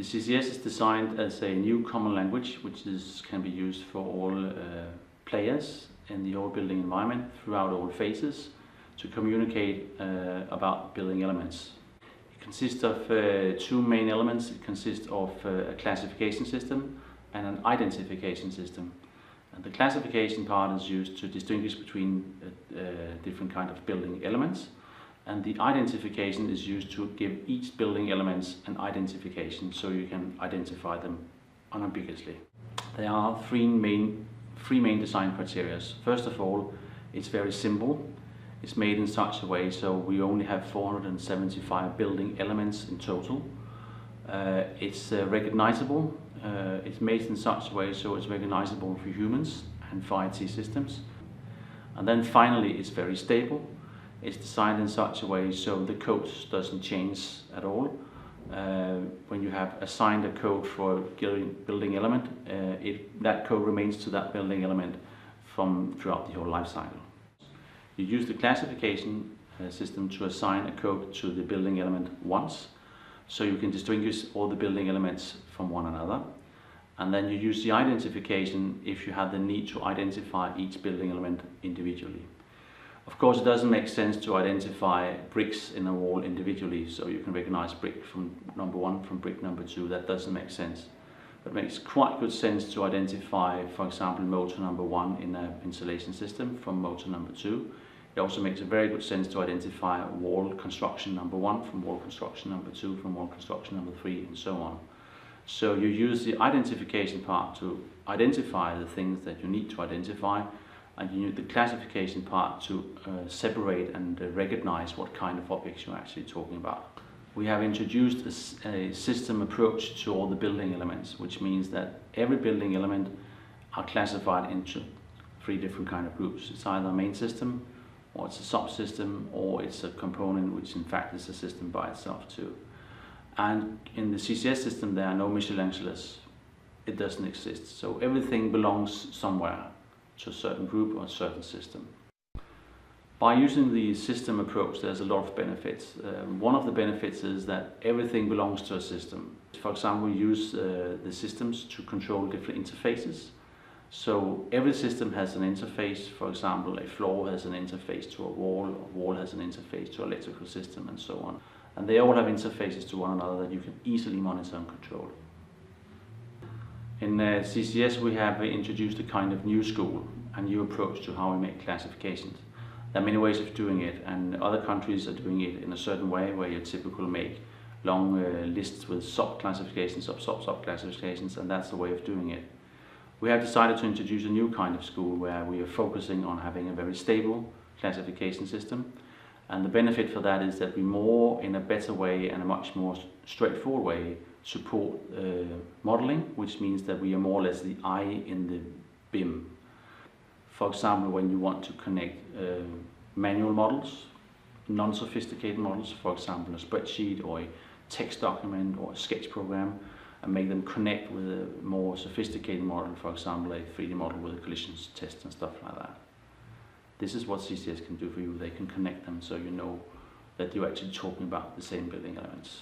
The CCS is designed as a new common language which can be used for all players in the whole building environment throughout all phases to communicate about building elements. It consists of two main elements. It consists of a classification system and an identification system. And the classification part is used to distinguish between different kind of building elements, and the identification is used to give each building elements an identification so you can identify them unambiguously. There are three main design criteria. First of all, it's very simple. It's made in such a way so we only have 475 building elements in total. It's recognizable. It's made in such a way so it's recognizable for humans and for IT systems. And then finally, it's very stable. It's designed in such a way so the code doesn't change at all. When you have assigned a code for a building element, that code remains to that building element throughout the whole life cycle. You use the classification system to assign a code to the building element once, so you can distinguish all the building elements from one another. And then you use the identification if you have the need to identify each building element individually. Of course, it doesn't make sense to identify bricks in a wall individually, so you can recognize brick from number 1 from brick number 2. That doesn't make sense. But it makes quite good sense to identify, for example, motor number 1 in an insulation system from motor number 2. It also makes a very good sense to identify wall construction number 1 from wall construction number 2 from wall construction number 3, and so on. So you use the identification part to identify the things that you need to identify, and you use the classification part to separate and recognize what kind of objects you're actually talking about. We have introduced a system approach to all the building elements, which means that every building element are classified into 3 different kind of groups. It's either a main system, or it's a subsystem, or it's a component which in fact is a system by itself too. And in the CCS system there are no Michelangelos. It doesn't exist. So everything belongs somewhere to a certain group or a certain system. By using the system approach, there's a lot of benefits. One of the benefits is that everything belongs to a system. For example, we use the systems to control different interfaces. So every system has an interface. For example, a floor has an interface to a wall has an interface to an electrical system, and so on. And they all have interfaces to one another that you can easily monitor and control. In CCS, we have introduced a kind of new school, a new approach to how we make classifications. There are many ways of doing it, and other countries are doing it in a certain way, where you typically make long lists with sub-classifications, sub-classifications, and that's the way of doing it. We have decided to introduce a new kind of school where we are focusing on having a very stable classification system. And the benefit for that is that we in a better way and a much more straightforward way, support modeling, which means that we are more or less the eye in the BIM. For example, when you want to connect manual models, non-sophisticated models, for example a spreadsheet or a text document or a sketch program, and make them connect with a more sophisticated model, for example a 3D model with a collisions test and stuff like that. This is what CCS can do for you. They can connect them so you know that you're actually talking about the same building elements.